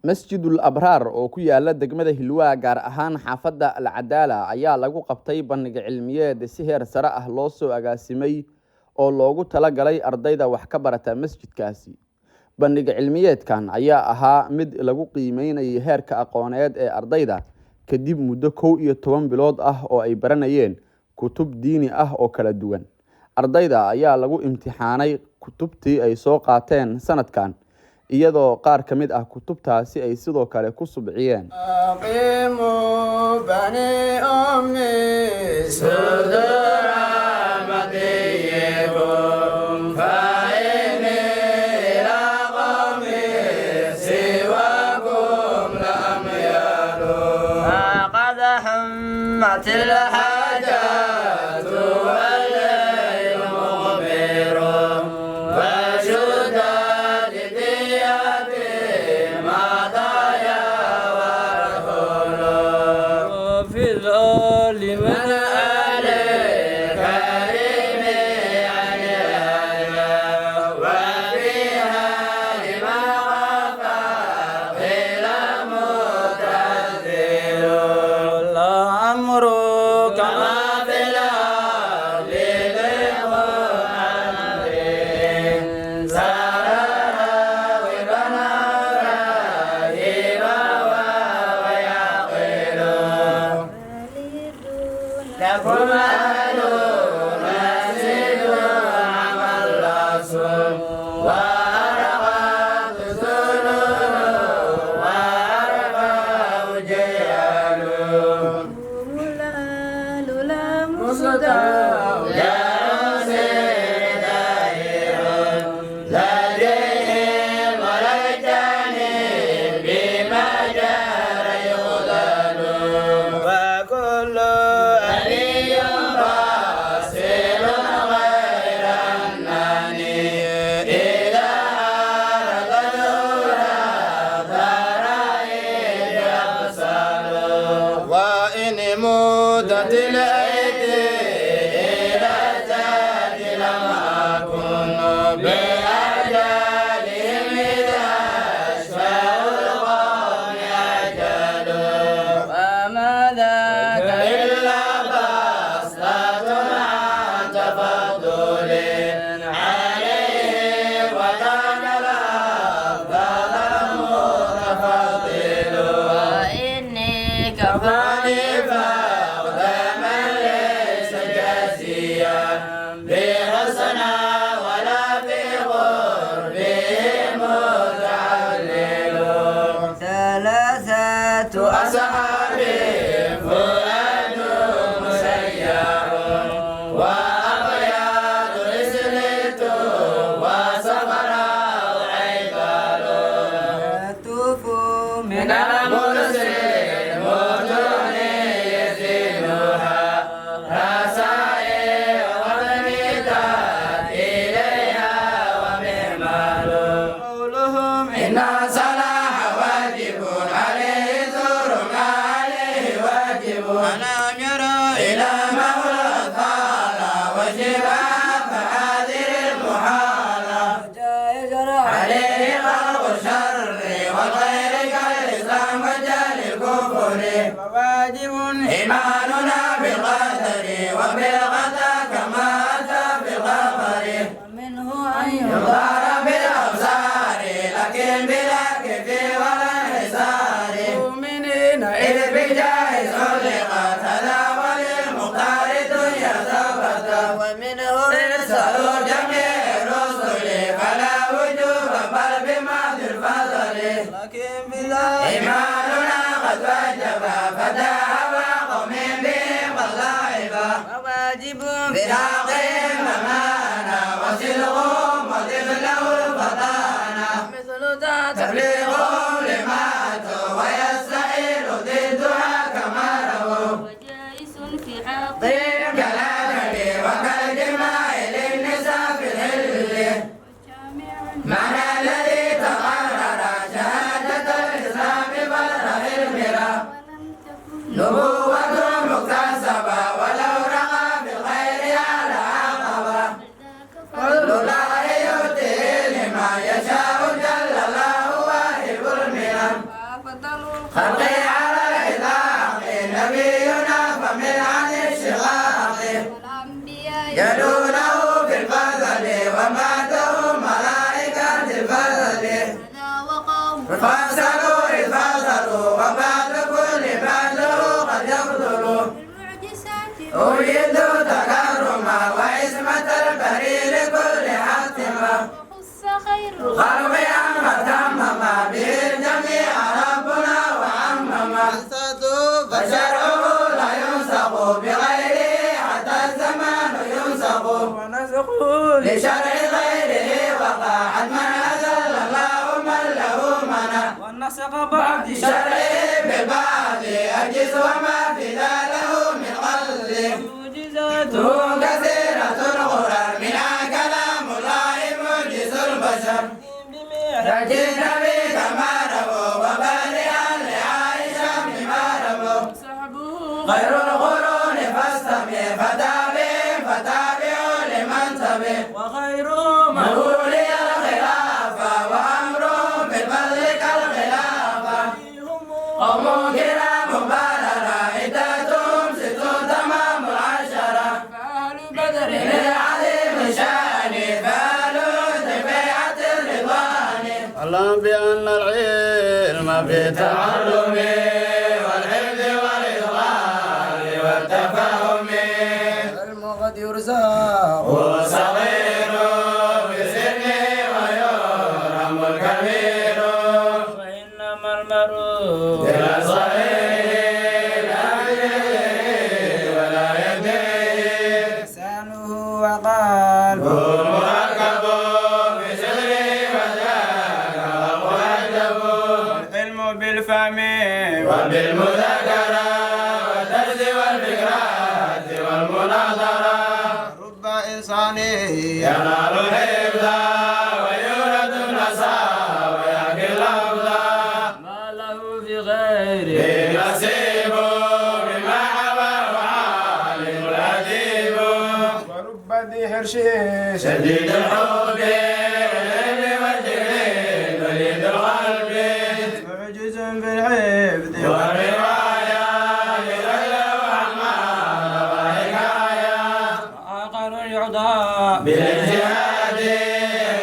Masjidul Abraar oo ku yaala degmada Hilwaa gaar ahaan xaafadda Al Cadaala ayaa lagu qabtay bandhig cilmiyeed si heer sare ah loo soo agaasimay oo loogu talagalay ardayda wax ka barata masjidkaasi. Bandhig cilmiyeedkan ayaa ahaa mid lagu qiimeynayay heerka aqooneed ee ardayda kadib muddo 11 bilood ah oo ay baranayeen kutub diini ah oo kala duwan. Ardayda ayaa lagu imtixaanay kutubtii ay soo qaateen sanadkan, iyadoo qaar ka mid ah kutubtaasi ay sidoo kale ku subciyeen. إيماننا بالقدر وبالقدر كما أتى بالخبر منه أن يظهر بالأبصار لكن بلا كيف ولا انحسار مؤمنين إذ بجائز علقت هذا وللمختار دنيا ثبت ومنه إرسال جميع الرسل فلا وجوب بل بمحض الفضل لكن بلا إيماننا قد وجب فداها واجب بلاقهم أمانة وصلهم وضف له الفطانة مثل تبليغهم لما أتوا ويستحيل ضدها كما رووا وجائز في حق كالأكل وكالجماع للنساء في الحل معنى الذي تقرر شهادة الإسلام بره المرأة نبوة مكتسبة ولو رغى بالخير على عقبة كل لا يؤتي لما يشاء جل الله واحد وأفضل خلق على الإطلاق نبينا فمن عن الشقاق الأنبياء يدونه في الفضل وماته ملائكة الفضل هذا وقوم فصلوا إذ فصلوا وبعد كل فضله قد يفضلوا المعجزات أريد تكرما وعصمة البري لكل حتما وخص خير خلق أما تمم به الجميع ربنا وعمما فشرعه لا ينسخ بغيره حتى الزمان ينسخ لشرع غيره وقع حتما أذل الله من له منع والنسق بعد شرعه بالبعض أجز وما في ذاله من غل معجزاته كثيرة الغرر منها كلام الله معجز البشر رجينا بك ما ربوا وبارئا لعائشة بما ربوا صحبه خير القرون فاستمع فتابعوا لمن تبع وخير من أولي الخلافة وأمرهم بالبذل كالخلافة قوم كرام بررة عدتهم ست تمام العشرة فأهل بدر للعظيم شان فالوا بيعة الرضوان أعلم بأن العلم بالتعلم والحفظ والإظهار والتفاهم العلم قد يرزق وصغير بسنه ويرم الكبير وإنما المرء إلى صغير لا يدري ولا يدري لسانه وقلبه مركب بشغله وذاك ومؤدب العلم بالفم وبالمذاكرة والدرس والفكرات والمناظرة رب إنسان ينال الحفظ ويورد النصا ويحكي اللفظ ما له في غيره نصيب بما حواه عالم الأديب ورب ذي حرش شديد الحب والعلم والذكر وليد القلب معجز بالحفظ والرواية لغير وعمال وحكاية وعقل يعضى بالاجتهاد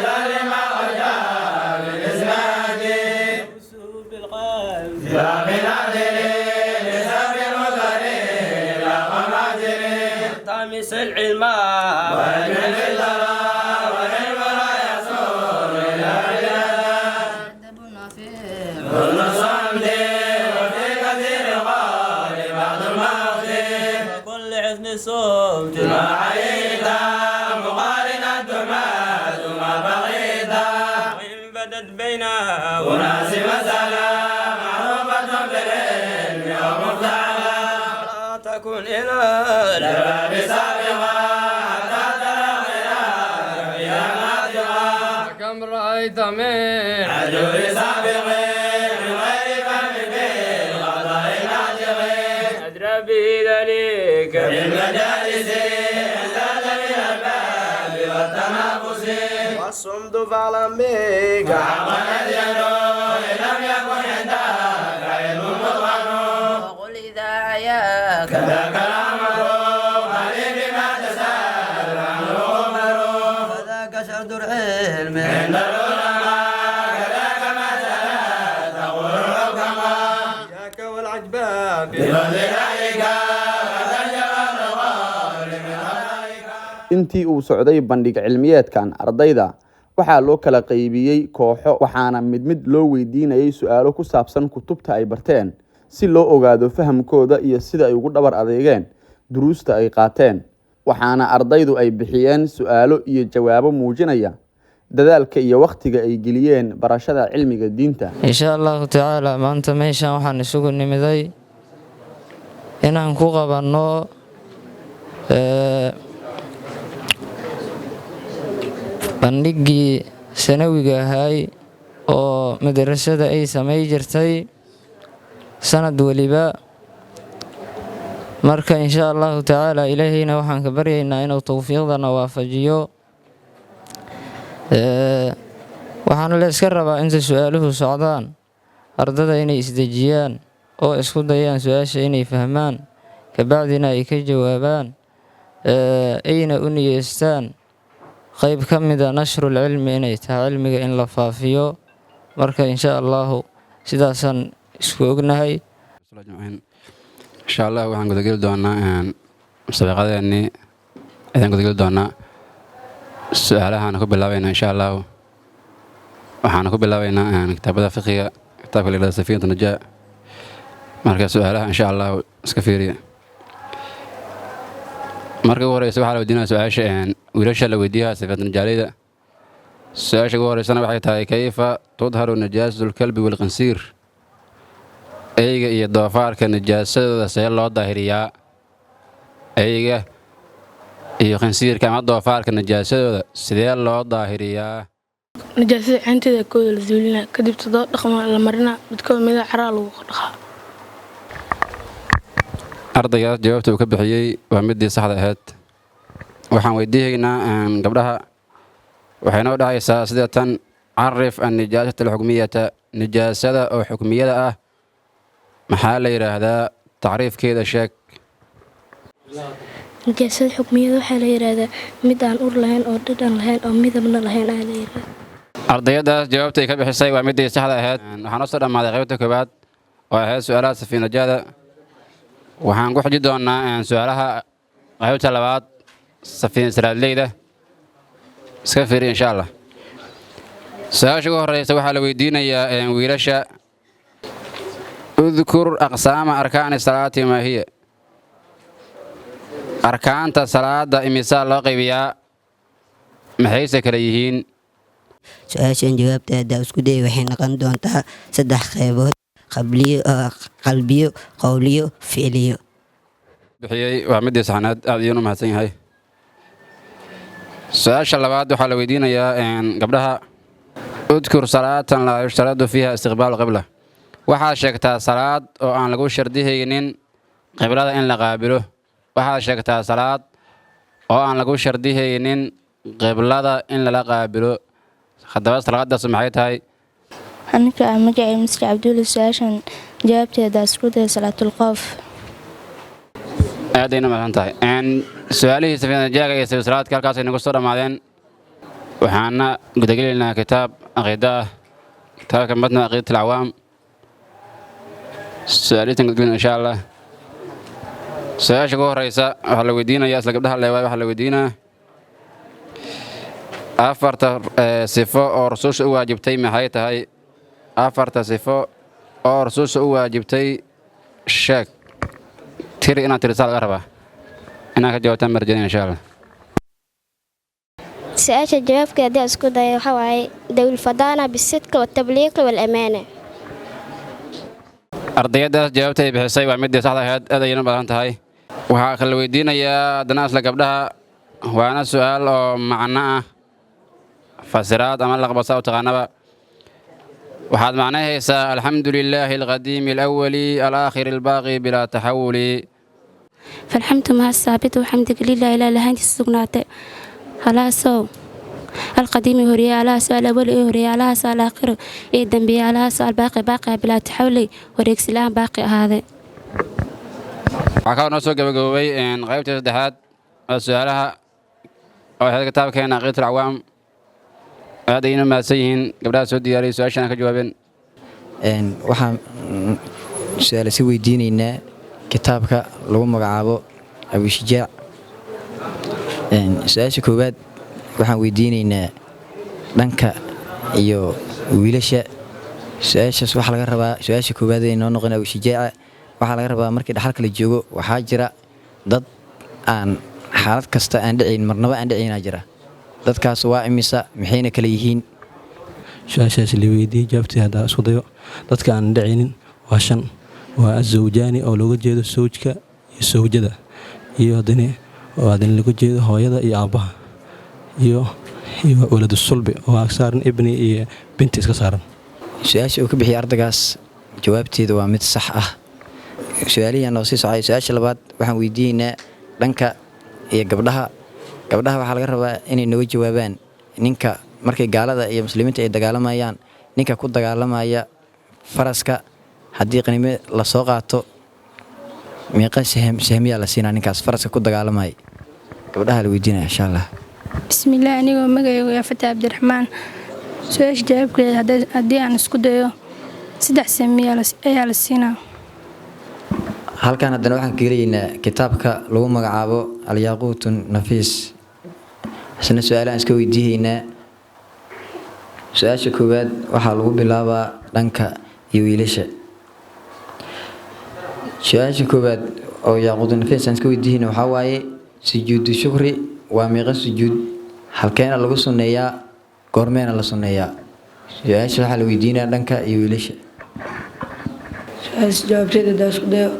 لما وجاء بالإسناد بالقلب لا بنادر لسبب المدر لا قنادر طامس العلم وعلم للذرى والعلم لا يصول إلى عبادة أدب نافع كل صمد وفي كثير القول بعض الموت وكل حسن صوت ما عيت مقارنة ما بغيت وإن بدت بينه وناس مسألة معروفة بالعلم ومفتعلة لا تكن إلى لباب سابقة حتى ترى خيرات يا ناطقة كم رأيت من عجول سابق من غير فهم بالقضاء ناطق أدرى به ذلك بالمجالس ازداد من الباب والتنافس والصمد فاعلم بك كعقا أدين إن لم يكن عندك علم مطلق وقل إذا عياك كذاك الأمر علي بما تسأل عنه عمر فذاك شهد العلم عند العلماء كذاك ما سألت تقول الحكماء إياك والعجبان بفضل ذلك فترجم القول من خلائك intii uu socday bandhig cilmiyeedkan ardayda waxaa loo kala qaybiyey kooxo waxaana mid mid loo weydiinayay su'aalo ku saabsan kutubta ay barteen si loo ogaado fahamkooda iyo sida ay ugu dhabar adeegeen duruusta ay qaateen waxaana ardaydu ay bixiyeen su'aalo iyo jawaabo muujinaya dadaalka iyo waqtiga ay geliyeen barashada cilmiga diinta insha allahu tacaala maanta meeshaan waxaan isugu nimiday inaan ku qabanno bandhiggii sanawiga ahay oo madarasada ay samay jirtay sanad weliba marka insha allahu tacaala ilaahayna waxaan ka baryaynaa inuu towfiiqdana waafajiyo waxaana la iska rabaa inta su-aaluhu socdaan ardada inay isdejiyaan oo isku dayaan su-aasha inay fahmaan, kabacdina ay ka jawaabaan, ayna u niyeystaan qayb ka mida nashrul cilmi inay tahay cilmiga in la faafiyo. marka insha allahu sidaasaan isku ognahay. insha allah waxaan gudageli doonaa musaabaqadeennii ayaan gudageli doonaa. su-aalahaan ku bilaabaynaa insha allahu waxaan ku bilaabaynaa kitaabada fiqiga, kitaabka la yidhahdo safiinatu najaa. marka su-aalaha insha allahu iska fiiriya. marka ugu horeysa waxaa la weydiinaya su-aasha wiilasha la weydiiyaha safiinatu najaaleyda. su-aasha ugu horeysana waxay tahay kayfa tudharu najaasatu lkalbi walqinsiir, eyga iyo doofaarka najaasadooda see loo daahiriyaa? eyga iyo khinsiirka ama doofaarka najaasadooda sidee loo daahiriyaa? najaasada caanteeda kooda la zuulina, kadib 7 dhaqmo la marina, midkood mida caraa lagu dhaqaa. ardaygaas jawaabta uu ka bixiyey waa midii saxda ahayd. waxaan weydiihaynaa gabdhaha, waxay noo dhahaysaa sida tan: carif annijaasata alxukmiyata, nijaasada oo xukmiyada ah maxaa la yidhaahdaa? tacriifkeeda sheeg. nijaasada xukmiyada waxaa la yidhaahdaa mid aan ur lahayn oo dhadhan lahayn oo midabna lahayn aa la yidhaahdaa. ardayadaas jawaabtay ka bixisay waa midii saxda ahayd. waxaa noo soo dhammaaday qaybta koowaad oo ahayd su-aalaha safiinajaada. waxaan ku xiji doonaa su-aalaha qaybta labaad safiina saraadleyda. iska fiiri insha allah. su-aasha ugu horeysa waxaa la weydiinayaa wiilasha: udkur aqsaama arkaani salaati maa hiya. arkaanta salaada imisaa loo qaybiyaa, maxayse kale yihiin? su-aashan jawaabteeda isku day waxay noqon doontaa 3 qaybood: qalbiyo, qowliyo, ficliyo. bixiyey waa midii saxnaad. aad ayuun u mahadsan yahay. su-aasha labaad waxaa la weydiinayaa gabdhaha: udkur salaatan laa yushtaradu fiiha istiqbaalu qibla. waxaad sheegtaa salaad oo aan lagu shardihaynin qiblada in la qaabilo. waxaad sheegtaa salaad oo aan lagu shardihaynin qiblada in lala qaabilo. haddaba salaadaas maxay tahay? aniga magacay Masri Cabdulle. su-aashan jawaabteeda isku day salaatulqoof. aad ayna mahadsan tahay. su-aalihii safiinajaaga iyo salaadka halkaasay nagu soo dhammaadeen. waxaana gudagelaynaa kitaab caqiida ah, kitaabka matna caqiidat alcawaam. su-aalihiisan gudgelin insha allah. su-aasha ugu horeysa waxaa la weydiinayaa, isla gabdhaha leewaay waxaa la weydiinaa 4 sifo oo rasuusha u waajibtay maxay tahay? 4 sifo oo rasuusha u waajibtay sheeg. tiri inaad tirisaa laga rabaa. inaad ka jawaabtaan marjana insha allah. su-aasha jawaabkeeda isku day waxaa waaye dawil fadaana bisidka watabliiqi walamaana. ardayadaas jawaabta ay bixisay waa midii saxda ahayd. aad ayayna badan tahay. waxaa kala weydiinayaa haddana isla gabdhaha, waana su-aal oo macno ah, fasiraad ama laqbasa u taqaanaba. waxaad macnahaysaa: alxamdu lilaahi alqadiimi alawali alaakhiri albaaqi bilaa taxawuli. falxamdu maha saabit waxamdiga lilah ilaa lahaantiisa sugnaatay halaasoo alqadiimi horiye alahaasoo alawali ee horiye alahaasoo alaakhiro ee dambeeye alahaasoo albaaqi baaqia bilaa taxawli wareegsilaan baaqi ahaaday. waxaa kaloo noo soo gabagaboobay qaybtii saddexaad oo su-aalaha oo ahayd kitaabkeena caqiidat alcawaam. aad ayayna mahadsan yihiin gabdhaha soo diyaariyay su-aashaan ka jawaabeen. waxaan su-aal si weydiinaynaa kitaabka lagu magacaabo abishijaac. su-aasha koowaad waxaan weydiinaynaa dhanka iyo wiilasha. su-aashaas waxaa laga rabaa, su-aasha koowaad ay noo noqon abishijaaca, waxaa laga rabaa markii dhaxalka la joogo waxaa jira dad aan xaalad kasta aan dhicin, marnaba aan dhicinaa jira. dadkaas waa imisa, maxayna kala yihiin? su-aashaas la weydiiyey jawaabteeda haddaa isku dayo. dadka aan dhicinin waa 5. waa azawjaani oo looga jeedo sawjka iyo sawjada, iyo haddana looga jeedo hooyada iyo aabbaha, iyo waladu sulbi oo ag saaran ibni iyo binti iska saaran. su-aasha uu ka bixiyay ardaygaas jawaabteeda waa mid sax ah. su-aalihiiaan noo sii socay. su-aasha labaad waxaan weydiinaynaa dhanka iyo gabdhaha. gabdhaha waxaa laga rabaa inay nooga jawaabaan ninka markay gaalada iyo muslimiinta ay dagaalamayaan, ninka ku dagaalamaya faraska haddii qanimo la soo qaato meeqa sahmiyaa la siinaa ninkaas faraska ku dagaalamaya gabdhaha la weydiinaya insha allah. bismillaah anigoo magacaygu yaa Fataax Cabdiraxmaan su-aasha jawaabkeeda haddii aan isku dayo 3 sahmiyaa ayaa la siinaa. halkan haddana waxaan ka gelaynaa kitaabka lagu magacaabo Al-Yaquut Nafiis. isna su-aalahan iska weydiihaynaa. su-aasha koowaad waxaa lagu bilaabaa dhanka iyo wiilasha. su-aasha koowaad oo Yaquut Nafiis aan iska weydiihayna waxaa waaye sujuudu shukri waa meeqa sujuud halkeena lagu sunneeyaa goormeena la sunneeyaa. su-aasha waxaa la weydiinaya dhanka iyo wiilasha. su-aasha jawaabteeda haddii aan isku dayo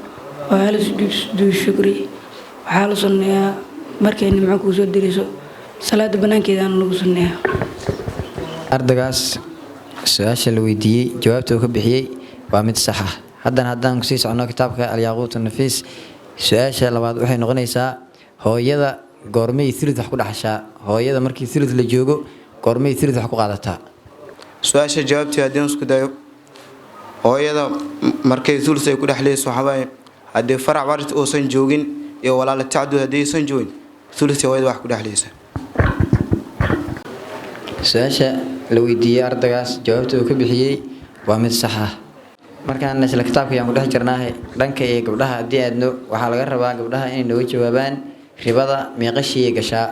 waa hal sujuud shukri waxaa la sunneeyaa markay nimco kuu soo diriso salaada banaankeedaana lagu sunneeyaa. ardaygaas su-aasha la weydiiyey jawaabta uu ka bixiyey waa mid sax ah. haddaan kusii socono kitaabka Al-Yaquut Nafiis. su-aasha labaad waxay noqonaysaa hooyada goormay thuluth wax ku dhaxashaa. hooyada markii thuluth la joogo goormay thuluth wax ku qaadataa. su-aasha jawaabteeda haddii aan isku dayo hooyada markay thuluth ay ku dhexlayso waxaa waaye haddii farac warid uusan joogin iyo walaalo tacdud haddii aysan joogin thuluth hooyada wax ku dhexlaysa. su-aasha la weydiiyey ardaygaas jawaabta uu ka bixiyey waa mid sax ah. markaan isla kitaabka ayaan ku dhex jirnaahe dhanka iyo gabdhaha haddii aadno waxaa laga rabaa gabdhaha inay nooga jawaabaan ribada meeqa shay ay gashaa.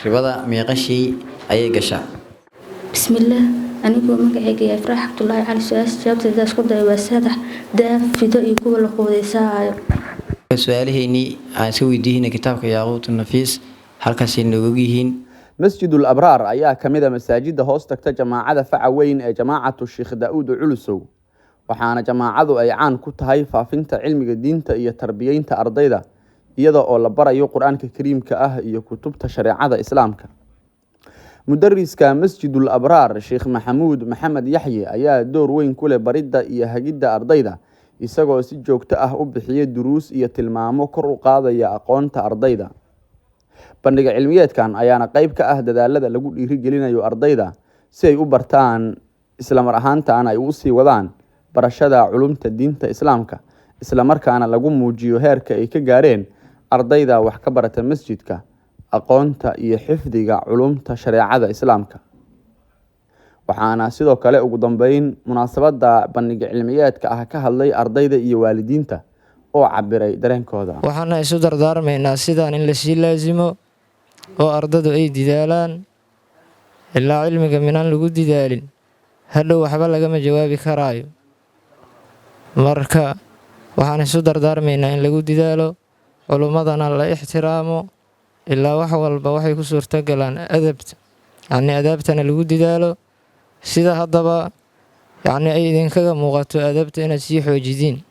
ribada meeqa shay ayay gashaa. bismillaah anigoo magacayga yaa Ifraax Cabdullaahi Cali su-aasha jawaabteeda isku dayo waa 3 daaf fido iyo kuwa la quudeysaayo. su-aalaheennii aan iska weydiihina kitaabka Yaquut Nafiis halkaasay nooga yihiin. masjidul abraar ayaa ka mid ah masaajidda hoos tagta jamaacada faca weyn ee jamaacatu Sheekh Daa'uud Culusow waxaana jamaacadu ay caan ku tahay faafinta cilmiga diinta iyo tarbiyeynta ardayda iyada oo la barayo quraanka kariimka ah iyo kutubta shareecada islaamka. mudariska masjidul abraar Sheekh Maxamuud Maxamed Yaxye ayaa door weyn ku leh baridda iyo hagidda ardayda isagoo si joogto ah u bixiya duruus iyo tilmaamo kor u qaadaya aqoonta ardayda. bandhiga cilmiyeedkan ayaana qayb ka ah dadaalada lagu dhiirigelinayo ardayda si ay u bartaan isla mar ahaantaana ay u sii wadaan barashada culumta diinta islaamka isla markaana lagu muujiyo heerka ay ka gaareen ardayda wax ka barata masjidka aqoonta iyo xifdiga culumta shareecada islaamka. waxaana sidoo kale ugu dambeyn munaasabada bandhiga cilmiyeedka ah ka hadlay ardayda iyo waalidiinta oo cabiray dareenkooda. waxaana isu dardaarmaynaa sidaan in la sii laasimo oo ardaydu ay didaalaan ilaa cilmiga minaan lagu didaalin hadhow waxba lagama jawaabi karaayo. marka waxaan isu dardaarmaynaa in lagu didaalo culummadana la ixtiraamo ilaa wax walba waxay ku suurtagalaan adabta adaabtana lagu didaalo sida haddaba ay idinkaga muuqato adabta inaad sii xoojidiin.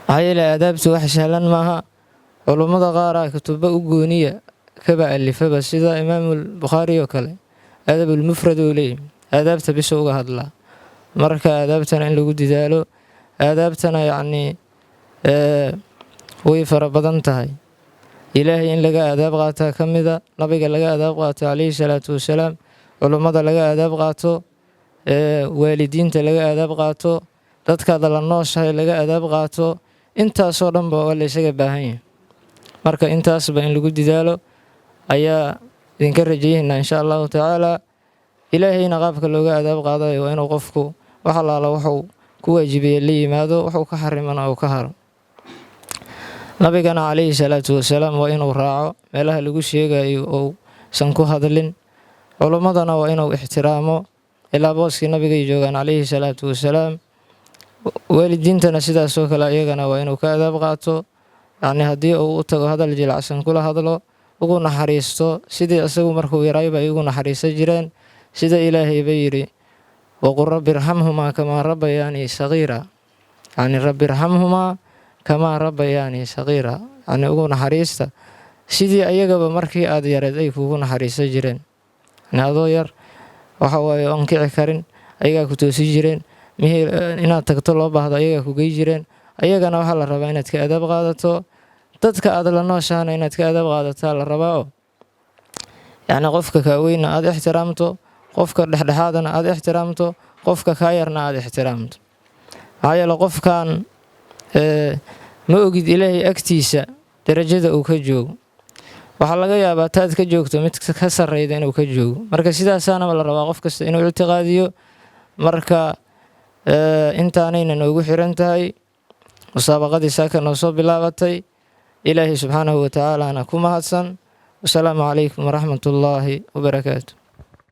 maxaa yeelay adaabtu wax sahlan maaha. culummada qaaraa kutubo u gooniya kaba alifaba sida imaamul bukhaari oo kale adabul mufrad oo leeyahay adaabta bisha uga hadlaa. marka adaabtana in lagu didaalo adaabtana way fara badan tahay. ilaahay in laga adaab qaataa ka mida nabiga laga adaab qaato calayhi salaatu wasalaam culummada laga adaab qaato waalidiinta laga adaab qaato dadkaada la nooshahay laga adaab qaato intaasoo dhanba waa la isaga baahan yahay. marka intaasba in lagu didaalo ayaa idinka rajaynaa insha allahu tacaala. ilaahayna qaabka looga adaab qaadayo waa inuu qofku wax allaala wuxuu ku waajibiyey la yimaado wuxuu ka xarimana uu ka haro. nabigana calayhi salaatu wasalaam waa inuu raaco meelaha lagu sheegayo uusan ku hadlin. culummadana waa inuu ixtiraamo ilaa booskii nabigay joogaan calayhi salaatu wasalaam. waalidiintana sidaasoo kale iyagana waa inuu ka adaab qaato haddii uu u tago hadal jilacsan kula hadlo ugu naxariisto sidii isagu markuu yarayba ay ugu naxariisan jireen sida ilaahayba yidhi waqul rabbi irxamhumaa kamaa rabbayaanii sagiira rabbi irxamhumaa kamaa rabbayaanii sagiira ugu naxariista sidii ayagaba markii aad yareed ay kuugu naxariisan jireen. adoo yar waxa waaye oon kici karin ayagaa ku toosi jireen inaad tagto loo baahdo ayagaa ku gey jireen. ayagana waxaa la rabaa inaad ka adaab qaadato dadka aad la nooshahana inaad ka adaab qaadataa la rabaa oo qofka kaaweyna aad ixtiraamto qofka dhexdhexaadana aad ixtiraamto qofka kaa yarna aad ixtiraamto. maxaa yeele qofkan ma ogid ilaahay agtiisa darajada uu ka joogo, waxaa laga yaabaa taad ka joogto mid ka sarreyda inuu ka joogo. marka sidaasaana la rabaa qof kasta inuu ictiqaadiyo. marka intaanayna noogu xiran tahay musaabaqadii saaka noo soo bilaabatay. ilaahay subxaanahu wa tacaalaana ku mahadsan. wasalaamu calaykum waraxmatullaahi wabarakaatu.